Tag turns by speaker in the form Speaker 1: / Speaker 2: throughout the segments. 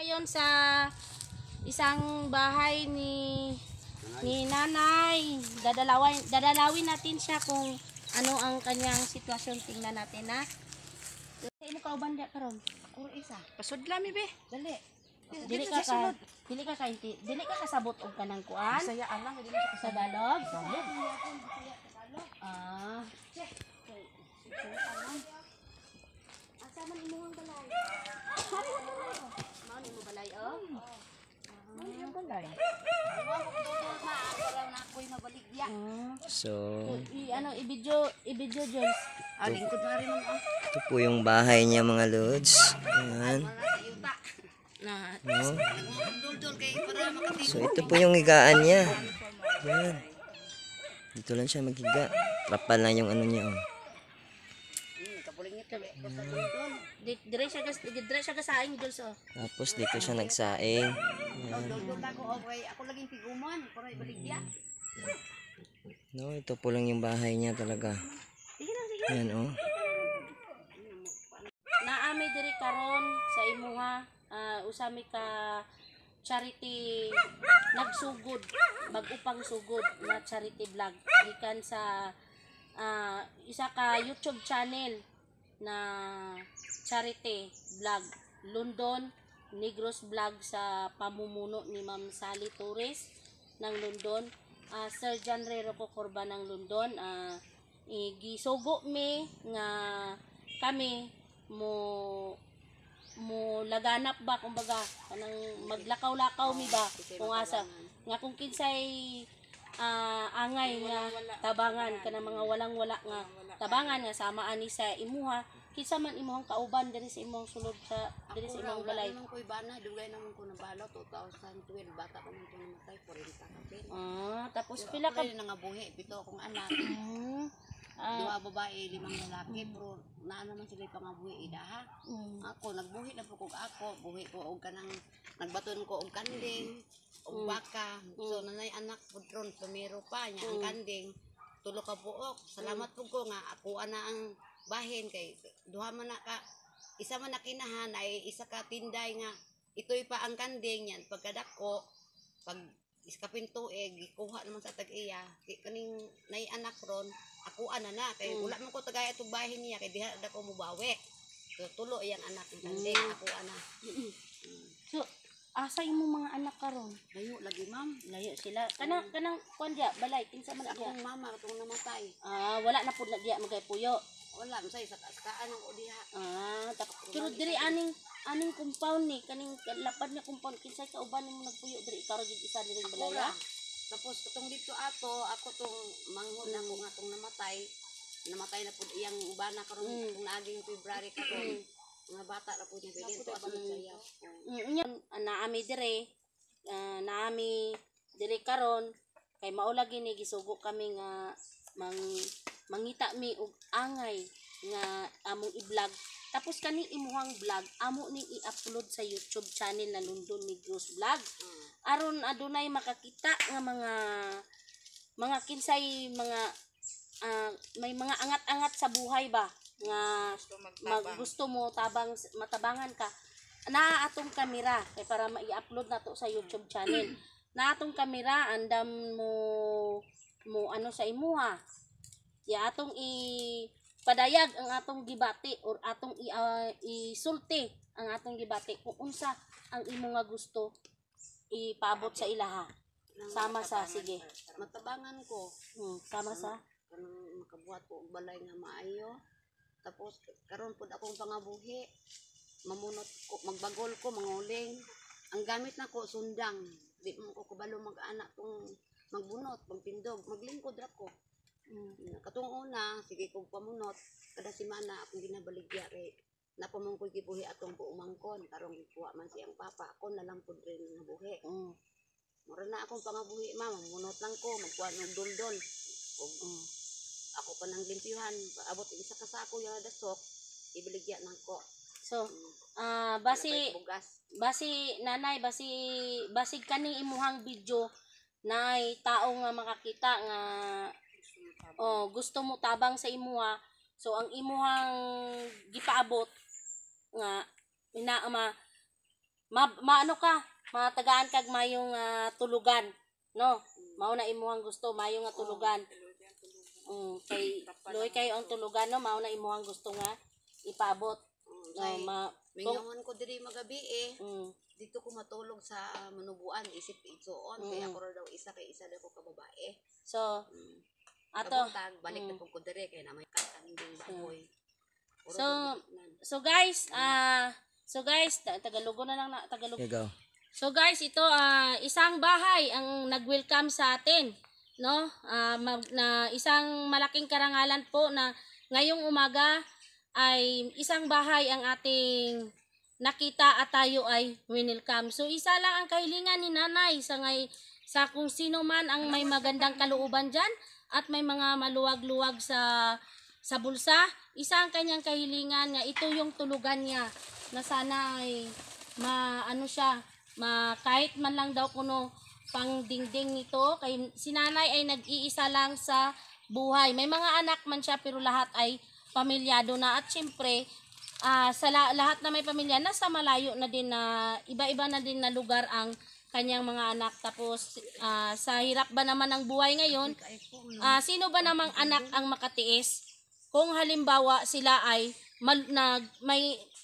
Speaker 1: Ngayon sa isang bahay ni nanay. Dadalawin natin siya kung ano ang kanyang sitwasyon. Tingnan natin ha. Imo kauban dia karon.
Speaker 2: Or isa.
Speaker 3: Pasudla mi be.
Speaker 2: Dali.
Speaker 1: Dili ka kasabot og kanang kuan.
Speaker 3: Saya alang dili siya
Speaker 1: Sa dalog. Asa man imong balay? Mao ni mo balay oh.
Speaker 3: Ang balay.
Speaker 4: So,
Speaker 1: I-video Jones.
Speaker 2: Lingkod na rin mo.
Speaker 4: ito po yung bahay niya mga lods. Ayan.
Speaker 1: Na
Speaker 4: No?
Speaker 2: Dul-dul kay para makatigo.
Speaker 4: So, ito po yung higaan niya. Ayan. Dito lang siya maghiga. Trapal lang yung ano niya. Oh.
Speaker 2: Kapulingit kami.
Speaker 1: dire siya gasaing Jones oh.
Speaker 4: Tapos dito siya nagsaing. Ayan.
Speaker 2: Dul-dul ako okay. Ako laging piguman para ibaligya.
Speaker 4: No, ito po lang yung bahay niya talaga. Ayan oh.
Speaker 1: Naami diri karon sa imuha usami ka charity nagsugod mag-upang sugod na charity vlog gikan sa isa ka YouTube channel na charity vlog London Negros vlog sa pamumuno ni Ma'am Sally Torres ng London, Sir John Rero Corba ng London. Gisugo mi nga kami mo laganap ba kumbaga kanang maglakaw-lakaw mi ba kung asa nga kung kinsay angay nga tabangan kanang mga walang-wala nga tabangan nga sama ani sa imuha kinsa man imong kauban diri sa imong sulod sa diri sa imong balay.
Speaker 2: Naman ko ibana, dugay naman ko nabalaw 2012 bata pa man ko namatay 40 ka pin.
Speaker 1: Tapos pila ka
Speaker 2: nangabuhi bito akong anak. Dua babae, 5 lalaki, pero naa naman sila pangabuhi idaha. Ako nagbuhi na po kog ako, buhi ko og kanang nagbaton ko og kanding, og baka. So nanay anak pud ron pamero pa nya ang kanding. Tulo ka buok. Salamat po ko nga ako ana ang bahin kay duha man na ka isa man na kinahan ay isa ka tinday nga itoy pa ang kanding yan pagkadako pag iskapin tuig gikuha naman sa tag-iya kaning nay anak ron ako ana na kay wala man ko tagay atong bahin niya kay diha dako mo bawi so tulo yang anak ng kanding ako ana.
Speaker 1: So asa imong mga anak karon?
Speaker 2: Layo lagi ma'am.
Speaker 1: Layo sila. Kanang kuan dia balay kinsa man dia?
Speaker 2: Akong mama katong namatay.
Speaker 1: Wala na pud na dia magay puyo.
Speaker 2: Wala masay sa kastaan ang odiha.
Speaker 1: Pero diri aning compound ni kaning lapad nga compound kinsay kauban nimo nagpuyo diri ikaw gid isa diri balay.
Speaker 2: Tapos katong dito ako tong manghod ako nga tong namatay na pud iyang ubana karon kung naaging February karon. Mga bata na po niya bigyan to asan saya.
Speaker 1: Naami dire karon kay maulagi ni gisugo kami nga mangita mi og angay nga among i-vlog. Tapos kani imuhang vlog amo ning i-upload sa YouTube channel na London Negros Vlog. Aron adunay makakita nga mga kinsay mga may mga angat-angat sa buhay ba nga gusto mo matabangan ka naa atong kamera kay para ma-i-upload nato sa YouTube channel na atong kamera andam mo ano sa imuha ya atong padayag ang atong gibati or atong isulti ang atong gibati kung unsa ang imo nga gusto ipaabot sa ilaha sama sa sige
Speaker 2: matabangan ko
Speaker 1: sama sa
Speaker 2: kanang makabuhat ko og balay nga maayo. Tapos karon pud akong pangabuhi mamunot ko magbagol ko manguling ang gamit nako sundang di mo ko kabalo mag-anak tong magbunot magpindog maglingkod ra ko katong una sige ko pamunot kada semana akong ginabaligya kay napamong ko gibuhi atong puumangkon karong gikuha man siyang papa ako na lang pud rin nga buhi mura na akong pangabuhi mamunot lang ko magkuha og dondon ako pa nang limpyuhan paabot isa ka sako yung dasok ibaligya nako.
Speaker 1: So basi nanay basi kaning imuhang video nay tao nga makakita nga gusto mo tabang sa imuha so ang imuhang gipaabot nga maano ka, matagaan kag mayong tulugan, no? Mao na imuhang gusto, mayo nga tulugan. Kay luoy kayo ang tulugan, no? Mao na imuhang gusto nga ipaabot.
Speaker 2: Mingawan ko diri magabi dito ko matulog sa manubuan isip igsoon kaya ako raw isa kay isa daw ko ka babae.
Speaker 1: So ato
Speaker 2: Kabutan, balik na ko diri kay na may katang ding baboy.
Speaker 1: So guys, Tagalogo na lang na Tagalog.
Speaker 4: Ikaw.
Speaker 1: So guys, ito isang bahay ang nag-welcome sa atin, no? Na isang malaking karangalan po na ngayong umaga ay isang bahay ang ating nakita at tayo ay winelcome. So isa lang ang kahilingan ni nanay sa kung sino man ang may magandang kalooban dyan at may mga maluwag-luwag sa bulsa. Isa ang kanyang kahilingan nga ito yung tulugan niya na sana ay kahit man lang daw kuno pang dingding nito. Kay si nanay ay nag-iisa lang sa buhay. May mga anak man siya pero lahat ay pamilyado na at syempre sa lahat na may pamilya nasa malayo na din na iba-iba na din na lugar ang kanyang mga anak. Tapos sa hirap ba naman ng buhay ngayon, sino ba namang anak ang makatiis kung halimbawa sila ay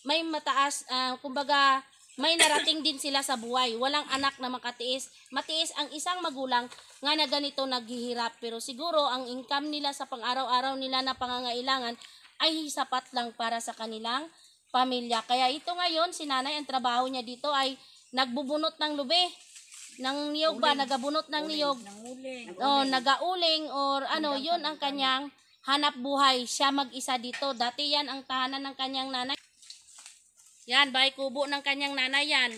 Speaker 1: may mataas, kumbaga may narating din sila sa buhay, walang anak na makatiis. Matiis ang isang magulang nga na ganito naghihirap, pero siguro ang income nila sa pang-araw-araw nila na pangangailangan ay sapat lang para sa kanilang pamilya. Kaya ito ngayon, si nanay, ang trabaho niya dito ay nagbubunot ng lube, ng niyog ba, nagabunot ng niyog, nagauling, or yun ang kanyang hanap buhay. Siya mag-isa dito. Dati yan ang tahanan ng kanyang nanay. Yan, bahay kubo ng kanyang nanay yan.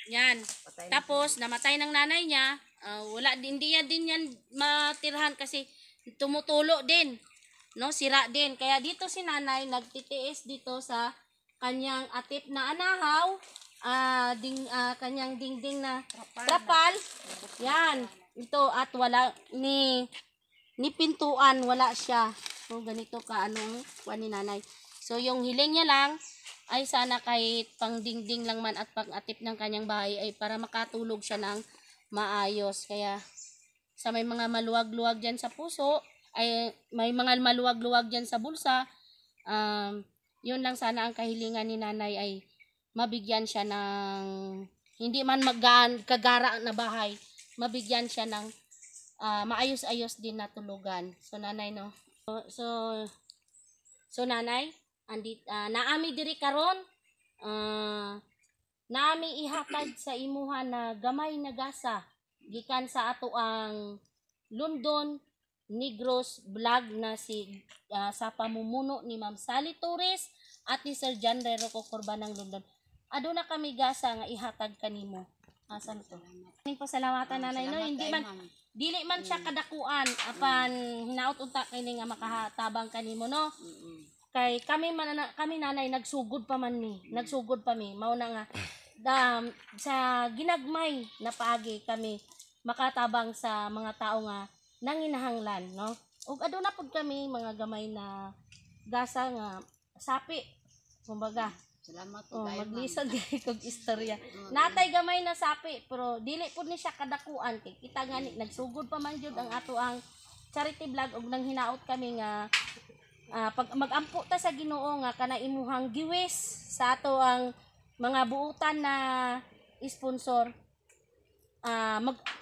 Speaker 1: Yan. Tapos, namatay ng nanay niya. Hindi din yan matirhan kasi tumutulo din. No, sira din. Kaya dito si nanay nagtitiis dito sa kanyang atip na anahaw, kanyang dingding na trapal. Yan. Ito at wala ni pintuan, wala siya. So ganito ka anong kuan ni nanay. So yung hiling niya lang ay sana kahit pang dingding lang man at pang atip ng kanyang bahay ay para makatulog siya ng maayos. Kaya sa may mga maluwag-luwag diyan sa puso, ay may mga maluwag-luwag dyan sa bulsa, yun lang sana ang kahilingan ni nanay ay mabigyan siya ng hindi man kagara na bahay, mabigyan siya ng maayos-ayos din na tulugan. So nanay, no? So nanay, naami diri karon, naami ihatag sa imuha na gamay na gasa gikan sa ato ang London Negros vlog na sa pamumuno ni Ma'am Sally Torres at ni Sir John Rero Cocorba ng London. Aduna kami gasa nga ihatag kanimo. Asan to? Ning pasalamatan nanay, no, hindi man dili man siya kadakuan apan hinaut unta kini nga makahatabang kanimo, no. Kay kami nanay nagsugod pa man mi. Nagsugod pa mi. Mao na nga sa ginagmay na paagi kami makatabang sa mga tao nga nanginahanglan, no? Ug aduna pud kami mga gamay na gasa nga sapi. Kumbaga,
Speaker 2: salamat po kayo.
Speaker 1: Maglisod kay kog istorya. Natay gamay na sapi pero dili pud ni siya kadakuan kay kita gani nagsugod pa man jud ang ato ang charity vlog ug nang hinaot kami nga pag magampo ta sa Ginoo nga kana imuhang giwis sa ato ang mga buutan na sponsor.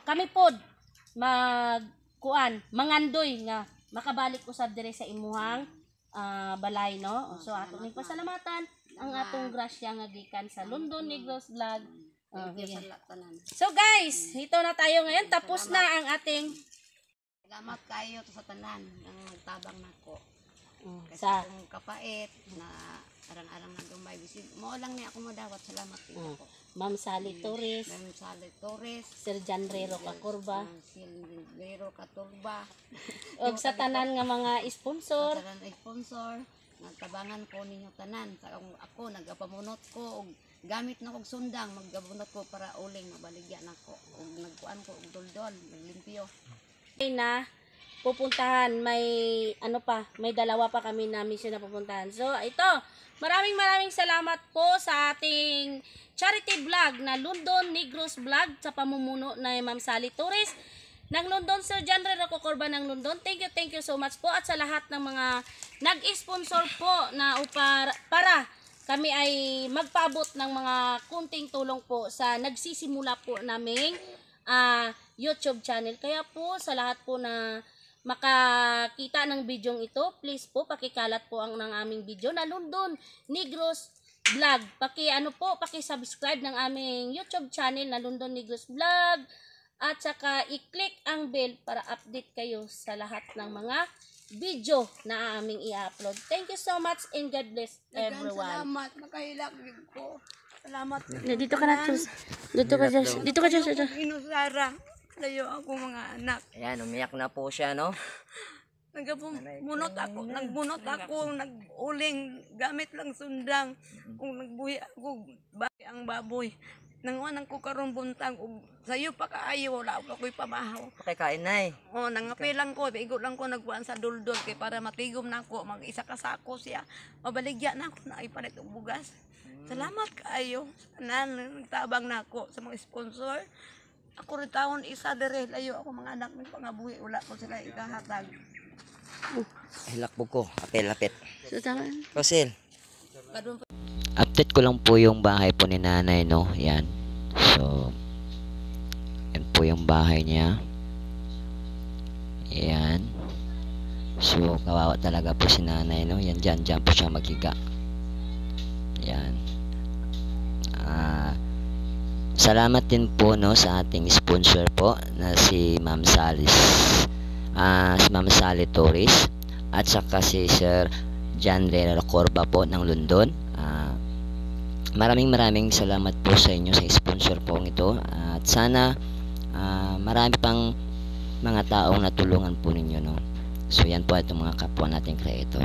Speaker 1: Kami pod mangandoy nga makabalik usab dire sa imuhang balay, no? So ato ning pasalamatan ang atong grasya nga gikan sa London Negros vlog. So guys, ito na tayo ngayon, tapos na ang ating
Speaker 2: salamat kayo sa tanan ang nagtabang nako. Kasi
Speaker 1: sa
Speaker 2: kung kapait na arang-arang nagumay bisin mo lang ni ako madawat, salamat po.
Speaker 1: Ma'am Sally Torres,
Speaker 2: Ma'am Sally Torres,
Speaker 1: Sir John Rero Cocorba,
Speaker 2: Sir Rero Cocorba,
Speaker 1: og sa tanan nga mga sponsor.
Speaker 2: sa tanan sponsor, nagtabangan ko ninyo tanan. Sa ako nagapamunot ko og gamit na kog sundang, maggabunot ko para uling mabaligya nako og nagkuan ko og doldol, naglimpyo.
Speaker 1: Na pupuntahan. May may dalawa pa kami na mission na pupuntahan. So, ito, maraming salamat po sa ating charity vlog na London Negros Vlog sa pamumuno na Ma'am Sally Torres ng London, Sir John Rocco Corba ng London. Thank you so much po, at sa lahat ng mga nag-sponsor po na para kami ay magpaabot ng mga kunting tulong po sa nagsisimula po naming YouTube channel. Kaya po sa lahat po na makakita ng video ito, please po pakikalat po ang ng aming video na London Negros Vlog. Paki-subscribe ng aming YouTube channel na London Negros Vlog, at saka i-click ang bell para update kayo sa lahat ng mga video na aming i-upload. Thank you so much and God bless everyone.
Speaker 2: Salamat, makahilak din ko. Salamat.
Speaker 1: Dito ka na, Sus. Dito ka dyan.
Speaker 2: Inusara. Layo ako mga anak.
Speaker 4: Ayan, umiyak na po siya, no?
Speaker 2: Nagbunot ako, nag-uling, gamit lang sundang. Kung nagbuhi ako, ang baboy. Nanguanan ko karon buntag, sayo pa kaayo, wala ako ako'y pamahaw.
Speaker 4: Pakikain na eh.
Speaker 2: Nangapi lang ko, bigot lang ko nagbuan sa duldol, kay para matigom na ako, mag-isa ka sako siya. Mabaligya na ako na ipalit og bugas. Salamat kaayo, nagtabang na ako sa mga sponsor. Ako rin taon isa dire, layo ako mga anak ng pangabuhi, wala ko sila ikahatag.
Speaker 4: Hilak po ko. Apel.
Speaker 1: So, tama.
Speaker 4: Rosil. Update ko lang po yung bahay po ni nanay, no? Yan. So, yan po yung bahay niya. Yan. So, kawawa talaga po si nanay, no? Yan, dyan po siya maghiga. Yan. Salamat din po, no, sa ating sponsor po na si Ma'am Sally Torres, at saka si Sir John Rocco Corba po ng London. Maraming salamat po sa inyo sa sponsor po ito, at sana marami pang mga taong natulungan po ninyo, no. So yan po itong mga kapwa nating creator.